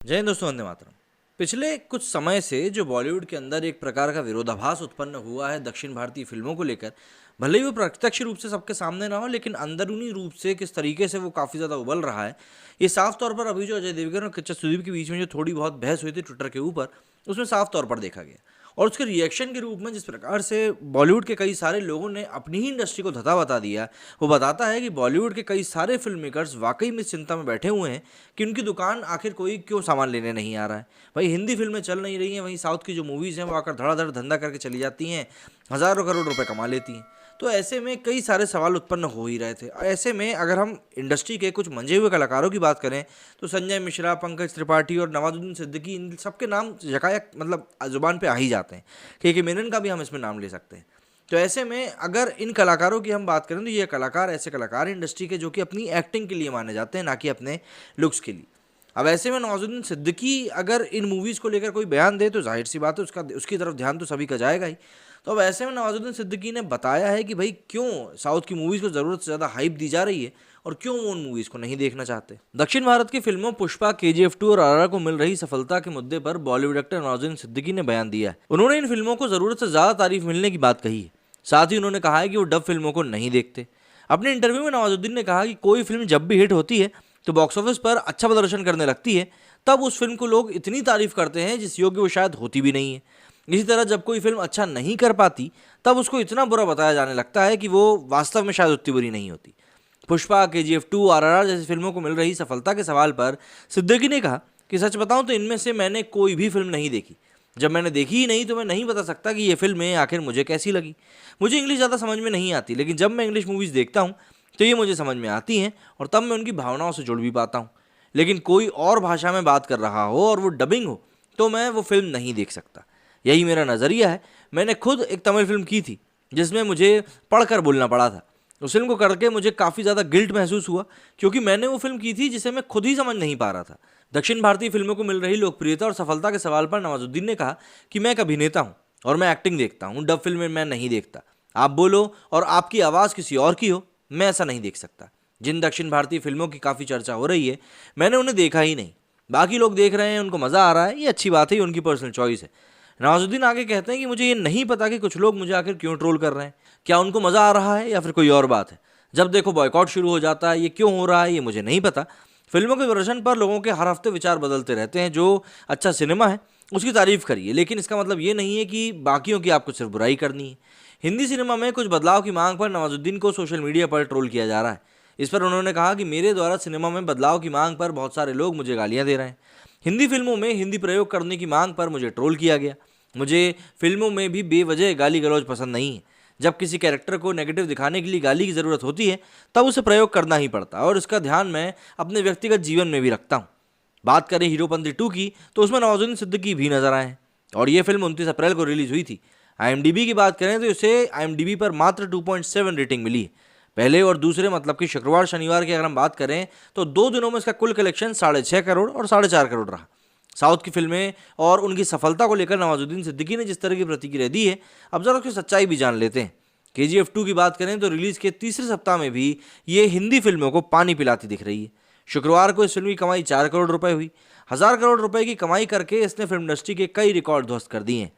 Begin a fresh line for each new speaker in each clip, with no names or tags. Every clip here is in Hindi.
जय हिंद दोस्तों, वंदे मातरम। पिछले कुछ समय से जो बॉलीवुड के अंदर एक प्रकार का विरोधाभास उत्पन्न हुआ है दक्षिण भारतीय फिल्मों को लेकर, भले ही वो प्रत्यक्ष रूप से सबके सामने ना हो, लेकिन अंदरूनी रूप से किस तरीके से वो काफ़ी ज़्यादा उबल रहा है, ये साफ तौर पर अभी जो अजय देवगन और किच्चा सुदीप के बीच में जो थोड़ी बहुत बहस हुई थी ट्विटर के ऊपर, उसमें साफ तौर पर देखा गया। और उसके रिएक्शन के रूप में जिस प्रकार से बॉलीवुड के कई सारे लोगों ने अपनी ही इंडस्ट्री को धता बता दिया, वो बताता है कि बॉलीवुड के कई सारे फिल्म मेकर्स वाकई में इस चिंता में बैठे हुए हैं कि उनकी दुकान आखिर कोई क्यों सामान लेने नहीं आ रहा है। भाई हिंदी फिल्में चल नहीं रही हैं, वहीं साउथ की जो मूवीज़ हैं वो आकर धड़ाधड़ धंधा करके चली जाती हैं, हज़ारों करोड़ रुपए कमा लेती हैं। तो ऐसे में कई सारे सवाल उत्पन्न हो ही रहे थे। ऐसे में अगर हम इंडस्ट्री के कुछ मंझे हुए कलाकारों की बात करें तो संजय मिश्रा, पंकज त्रिपाठी और नवाजुद्दीन सिद्दीकी, इन सबके नाम यकायक मतलब जुबान पे आ ही जाते हैं। के मेनन का भी हम इसमें नाम ले सकते हैं। तो ऐसे में अगर इन कलाकारों की हम बात करें तो ये कलाकार ऐसे कलाकार हैं इंडस्ट्री के जो कि अपनी एक्टिंग के लिए माने जाते हैं, ना कि अपने लुक्स के लिए। अब ऐसे में नवाजुद्दीन सिद्दीकी अगर इन मूवीज़ को लेकर कोई बयान दे तो जाहिर सी बात है उसकी तरफ ध्यान तो सभी का जाएगा ही। तो अब ऐसे में नवाजुद्दीन सिद्दीकी ने बताया है कि भाई क्यों साउथ की मूवीज़ को ज़रूरत से ज़्यादा हाइप दी जा रही है और क्यों वो उन मूवीज़ को नहीं देखना चाहते। दक्षिण भारत की फिल्मों पुष्पा, KGF 2 और RRR को मिल रही सफलता के मुद्दे पर बॉलीवुड एक्टर नवाजुद्दीन सिद्दीकी ने बयान दिया है। उन्होंने इन फिल्मों को ज़रूरत से ज़्यादा तारीफ मिलने की बात कही है। साथ ही उन्होंने कहा है कि वो डब फिल्मों को नहीं देखते। अपने इंटरव्यू में नवाजुद्दीन ने कहा कि कोई फिल्म जब भी हिट होती है तो बॉक्स ऑफिस पर अच्छा प्रदर्शन करने लगती है, तब उस फिल्म को लोग इतनी तारीफ करते हैं जिस योग्य वो शायद होती भी नहीं है। इसी तरह जब कोई फिल्म अच्छा नहीं कर पाती तब उसको इतना बुरा बताया जाने लगता है कि वो वास्तव में शायद उतनी बुरी नहीं होती। पुष्पा, KGF 2, RRR जैसी फिल्मों को मिल रही सफलता के सवाल पर सिद्दीकी ने कहा कि सच बताऊं तो इनमें से मैंने कोई भी फिल्म नहीं देखी। जब मैंने देखी ही नहीं तो मैं नहीं बता सकता कि ये फिल्में आखिर मुझे कैसी लगी। मुझे इंग्लिश ज़्यादा समझ में नहीं आती, लेकिन जब मैं इंग्लिश मूवीज़ देखता हूँ तो ये मुझे समझ में आती हैं और तब मैं उनकी भावनाओं से जुड़ भी पाता हूँ। लेकिन कोई और भाषा में बात कर रहा हो और वो डबिंग हो तो मैं वो फिल्म नहीं देख सकता। यही मेरा नज़रिया है। मैंने खुद एक तमिल फिल्म की थी जिसमें मुझे पढ़कर बोलना पड़ा था। उस फिल्म को करके मुझे काफ़ी ज़्यादा गिल्ट महसूस हुआ क्योंकि मैंने वो फिल्म की थी जिसे मैं खुद ही समझ नहीं पा रहा था। दक्षिण भारतीय फिल्मों को मिल रही लोकप्रियता और सफलता के सवाल पर नवाजुद्दीन ने कहा कि मैं एक अभिनेता हूँ और मैं एक्टिंग देखता हूँ, डब फिल्में मैं नहीं देखता। आप बोलो और आपकी आवाज़ किसी और की हो, मैं ऐसा नहीं देख सकता। जिन दक्षिण भारतीय फिल्मों की काफ़ी चर्चा हो रही है मैंने उन्हें देखा ही नहीं। बाकी लोग देख रहे हैं, उनको मज़ा आ रहा है, ये अच्छी बात है, ये उनकी पर्सनल चॉइस है। नवाजुद्दीन आगे कहते हैं कि मुझे ये नहीं पता कि कुछ लोग मुझे आखिर क्यों ट्रोल कर रहे हैं, क्या उनको मज़ा आ रहा है या फिर कोई और बात है। जब देखो बॉयकॉट शुरू हो जाता है, ये क्यों हो रहा है ये मुझे नहीं पता। फिल्मों के प्रदर्शन पर लोगों के हर हफ्ते विचार बदलते रहते हैं। जो अच्छा सिनेमा है उसकी तारीफ करिए, लेकिन इसका मतलब ये नहीं है कि बाकियों की आपको सिर्फ बुराई करनी है। हिंदी सिनेमा में कुछ बदलाव की मांग पर नवाजुद्दीन को सोशल मीडिया पर ट्रोल किया जा रहा है। इस पर उन्होंने कहा कि मेरे द्वारा सिनेमा में बदलाव की मांग पर बहुत सारे लोग मुझे गालियां दे रहे हैं। हिंदी फिल्मों में हिंदी प्रयोग करने की मांग पर मुझे ट्रोल किया गया। मुझे फिल्मों में भी बेवजह गाली गलौज पसंद नहीं है। जब किसी कैरेक्टर को नेगेटिव दिखाने के लिए गाली की ज़रूरत होती है तब उसे प्रयोग करना ही पड़ता है और इसका ध्यान मैं अपने व्यक्तिगत जीवन में भी रखता हूँ। बात करें हीरोपंती 2 की तो उसमें नवाजुद्दीन सिद्दीकी भी नजर आए हैं और ये फिल्म 29 अप्रैल को रिलीज हुई थी। IMDb की बात करें तो इसे IMDb पर मात्र 2.7 रेटिंग मिली है। पहले और दूसरे मतलब कि शुक्रवार शनिवार की अगर हम बात करें तो 2 दिनों में इसका कुल कलेक्शन 6.5 करोड़ और 4.5 करोड़ रहा। साउथ की फिल्में और उनकी सफलता को लेकर नवाजुद्दीन सिद्दीकी ने जिस तरह की प्रतिक्रिया दी है, अब जरा उसकी सच्चाई भी जान लेते हैं। KGF 2 की बात करें तो रिलीज के तीसरे सप्ताह में भी ये हिंदी फिल्मों को पानी पिलाती दिख रही है। शुक्रवार को इस फिल्म की कमाई 4 करोड़ रुपए हुई। 1,000 करोड़ रुपए की कमाई करके इसने फिल्म इंडस्ट्री के कई रिकॉर्ड ध्वस्त कर दिए हैं।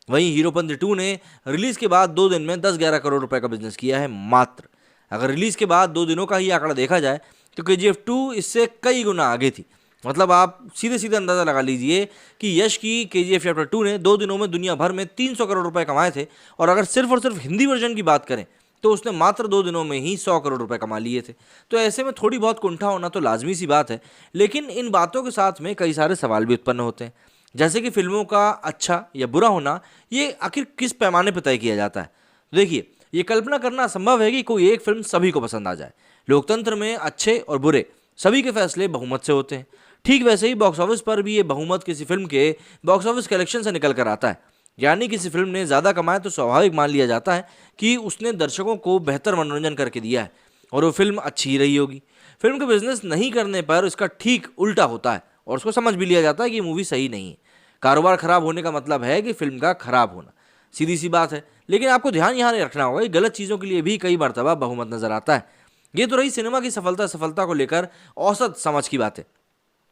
वहीं हीरोपंती 2 ने रिलीज के बाद 2 दिन में 10-11 करोड़ रुपए का बिजनेस किया है मात्र। अगर रिलीज के बाद 2 दिनों का ही आंकड़ा देखा जाए तो KGF 2 इससे कई गुना आगे थी। मतलब आप सीधे सीधे अंदाज़ा लगा लीजिए कि यश की KGF 2 ने 2 दिनों में दुनिया भर में 300 करोड़ रुपए कमाए थे और अगर सिर्फ और सिर्फ हिंदी वर्जन की बात करें तो उसने मात्र 2 दिनों में ही 100 करोड़ रुपए कमा लिए थे। तो ऐसे में थोड़ी बहुत कुंठा होना तो लाजमी सी बात है, लेकिन इन बातों के साथ में कई सारे सवाल भी उत्पन्न होते हैं, जैसे कि फिल्मों का अच्छा या बुरा होना ये आखिर किस पैमाने पर तय किया जाता है। तो देखिए, ये कल्पना करना असंभव है कि कोई एक फिल्म सभी को पसंद आ जाए। लोकतंत्र में अच्छे और बुरे सभी के फैसले बहुमत से होते हैं। ठीक वैसे ही बॉक्स ऑफिस पर भी ये बहुमत किसी फिल्म के बॉक्स ऑफिस कलेक्शन से निकल कर आता है। यानी किसी फिल्म ने ज़्यादा कमाया तो स्वाभाविक मान लिया जाता है कि उसने दर्शकों को बेहतर मनोरंजन करके दिया है और वो फिल्म अच्छी ही रही होगी। फिल्म का बिजनेस नहीं करने पर इसका ठीक उल्टा होता है और उसको समझ भी लिया जाता है कि ये मूवी सही नहीं है। कारोबार खराब होने का मतलब है कि फिल्म का खराब होना, सीधी सी बात है। लेकिन आपको ध्यान यहाँ रखना होगा कि गलत चीज़ों के लिए भी कई मरतबा बहुमत नजर आता है। ये तो रही सिनेमा की सफलता को लेकर औसत समझ की बात है।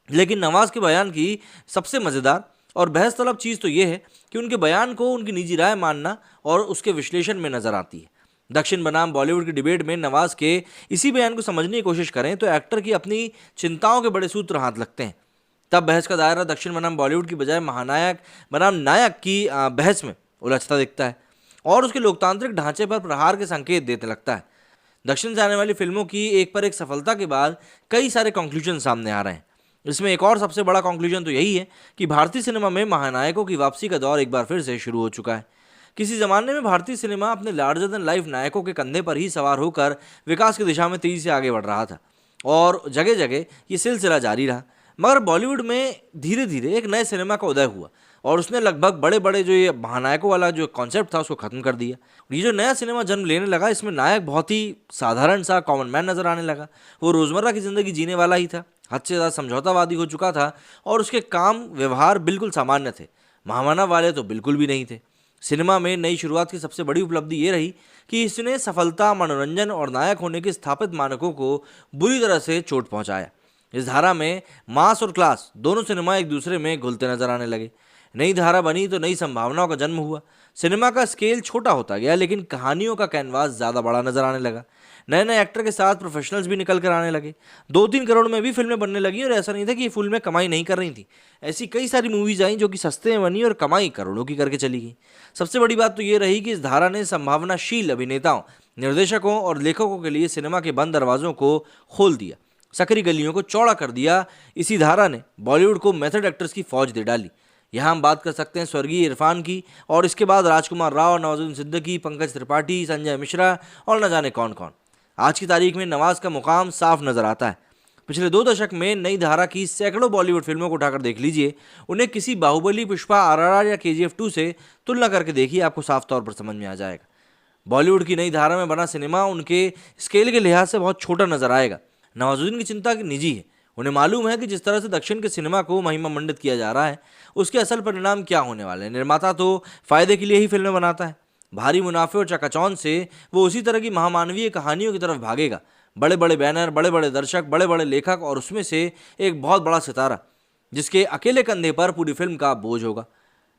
लेकिन नवाज के बयान की सबसे मज़ेदार और बहस तलब चीज़ तो ये है कि उनके बयान को उनकी निजी राय मानना और उसके विश्लेषण में नजर आती है। दक्षिण बनाम बॉलीवुड की डिबेट में नवाज के इसी बयान को समझने की कोशिश करें तो एक्टर की अपनी चिंताओं के बड़े सूत्र हाथ लगते हैं। तब बहस का दायरा दक्षिण बनाम बॉलीवुड की बजाय महानायक बनाम नायक की बहस में उलझता दिखता है और उसके लोकतांत्रिक ढांचे पर प्रहार के संकेत देने लगता है। दक्षिण से आने वाली फिल्मों की एक पर एक सफलता के बाद कई सारे कंक्लूजन सामने आ रहे हैं। इसमें एक और सबसे बड़ा कंक्लूजन तो यही है कि भारतीय सिनेमा में महानायकों की वापसी का दौर एक बार फिर से शुरू हो चुका है। किसी जमाने में भारतीय सिनेमा अपने लार्जर देन लाइफ नायकों के कंधे पर ही सवार होकर विकास की दिशा में तेजी से आगे बढ़ रहा था और जगह जगह ये सिलसिला जारी रहा। मगर बॉलीवुड में धीरे धीरे एक नए सिनेमा का उदय हुआ और उसने लगभग बड़े बड़े जो ये महानायकों वाला जो कॉन्सेप्ट था उसको खत्म कर दिया। ये जो नया सिनेमा जन्म लेने लगा इसमें नायक बहुत ही साधारण सा कॉमन मैन नजर आने लगा। वो रोजमर्रा की जिंदगी जीने वाला ही था, हद से ज़्यादा समझौतावादी हो चुका था और उसके काम व्यवहार बिल्कुल सामान्य थे, महामानव वाले तो बिल्कुल भी नहीं थे। सिनेमा में नई शुरुआत की सबसे बड़ी उपलब्धि ये रही कि इसने सफलता, मनोरंजन और नायक होने के स्थापित मानकों को बुरी तरह से चोट पहुंचाया। इस धारा में मास और क्लास दोनों सिनेमा एक दूसरे में घुलते नजर आने लगे। नई धारा बनी तो नई संभावनाओं का जन्म हुआ। सिनेमा का स्केल छोटा होता गया लेकिन कहानियों का कैनवास ज़्यादा बड़ा नजर आने लगा। नए नए एक्टर के साथ प्रोफेशनल्स भी निकल कर आने लगे। 2-3 करोड़ में भी फिल्में बनने लगी और ऐसा नहीं था कि ये फिल्में कमाई नहीं कर रही थी। ऐसी कई सारी मूवीज आई जो कि सस्ते में बनी और कमाई करोड़ों की करके चली गई। सबसे बड़ी बात तो ये रही कि इस धारा ने संभावनाशील अभिनेताओं, निर्देशकों और लेखकों के लिए सिनेमा के बंद दरवाजों को खोल दिया, सकरी गलियों को चौड़ा कर दिया। इसी धारा ने बॉलीवुड को मेथड एक्टर्स की फौज दे डाली। यहाँ हम बात कर सकते हैं स्वर्गीय इरफान की और इसके बाद राजकुमार राव, नवाजुद्दीन सिद्दीकी, पंकज त्रिपाठी, संजय मिश्रा और न जाने कौन कौन। आज की तारीख में नवाज का मुकाम साफ नजर आता है। पिछले 2 दशक में नई धारा की सैकड़ों बॉलीवुड फिल्मों को उठाकर देख लीजिए, उन्हें किसी बाहुबली, पुष्पा, RRR या KGF 2 से तुलना करके देखिए, आपको साफ तौर पर समझ में आ जाएगा। बॉलीवुड की नई धारा में बना सिनेमा उनके स्केल के लिहाज से बहुत छोटा नजर आएगा। नवाजुद्दीन की चिंता निजी है। उन्हें मालूम है कि जिस तरह से दक्षिण के सिनेमा को महिमा मंडित किया जा रहा है उसके असल परिणाम क्या होने वाले हैं। निर्माता तो फायदे के लिए ही फिल्में बनाता है। भारी मुनाफे और चकाचौंध से वो उसी तरह की महामानवीय कहानियों की तरफ भागेगा। बड़े बड़े बैनर, बड़े बड़े दर्शक, बड़े बड़े लेखक और उसमें से एक बहुत बड़ा सितारा जिसके अकेले कंधे पर पूरी फिल्म का बोझ होगा।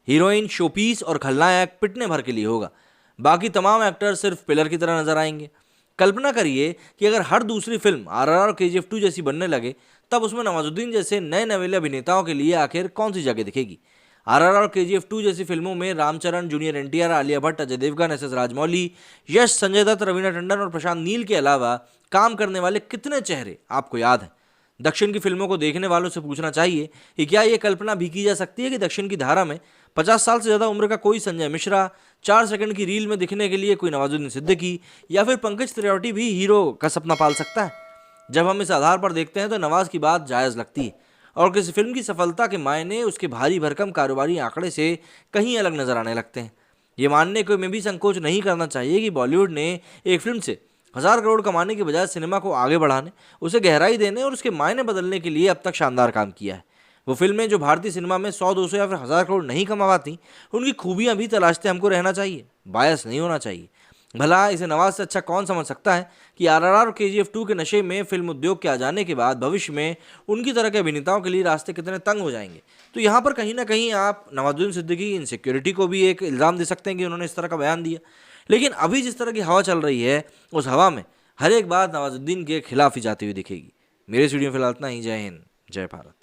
हीरोइन शोपीस और खलनायक पिटने भर के लिए होगा। बाकी तमाम एक्टर सिर्फ पिलर की तरह नजर आएंगे। कल्पना करिए कि अगर हर दूसरी फिल्म RRR और KGF 2 जैसी बनने लगे तब उसमें नवाजुद्दीन जैसे नए नवेले अभिनेताओं के लिए आखिर कौन सी जगह दिखेगी। RRR और KGF 2 जैसी फिल्मों में Ram Charan, junior NTR, Alia Bhatt, Ajay Devgn, SS Rajamouli, Yash, Sanjay Dutt, Raveena Tandon और प्रशांत नील के अलावा काम करने वाले कितने चेहरे आपको याद हैं। दक्षिण की फिल्मों को देखने वालों से पूछना चाहिए कि क्या ये कल्पना भी की जा सकती है कि दक्षिण की धारा में 50 साल से ज़्यादा उम्र का कोई संजय मिश्रा, 4 सेकंड की रील में दिखने के लिए कोई नवाजुद्दीन सिद्दीकी या फिर पंकज त्रिपाठी भी हीरो का सपना पाल सकता है। जब हम इस आधार पर देखते हैं तो नवाज की बात जायज़ लगती है और किसी फिल्म की सफलता के मायने उसके भारी भरकम कारोबारी आंकड़े से कहीं अलग नजर आने लगते हैं। ये मानने को में भी संकोच नहीं करना चाहिए कि बॉलीवुड ने एक फिल्म से 1000 करोड़ कमाने के बजाय सिनेमा को आगे बढ़ाने, उसे गहराई देने और उसके मायने बदलने के लिए अब तक शानदार काम किया है। वो फिल्में जो भारतीय सिनेमा में 100-200 या फिर 1000 करोड़ नहीं कमा पाती, उनकी खूबियां भी तलाशते हमको रहना चाहिए, बायस नहीं होना चाहिए। भला इसे नवाज से अच्छा कौन समझ सकता है कि RRR और KGF 2 के नशे में फिल्म उद्योग के आ जाने के बाद भविष्य में उनकी तरह के अभिनेताओं के लिए रास्ते कितने तंग हो जाएंगे। तो यहाँ पर कहीं ना कहीं आप नवाजुद्दीन सिद्दीकी की इनसिक्योरिटी को भी एक इल्ज़ाम दे सकते हैं कि उन्होंने इस तरह का बयान दिया। लेकिन अभी जिस तरह की हवा चल रही है उस हवा में हर एक बात नवाजुद्दीन के खिलाफ ही जाती हुई दिखेगी। मेरे स्टूडियो में फिलहाल इतना ही। जय हिंद, जय भारत।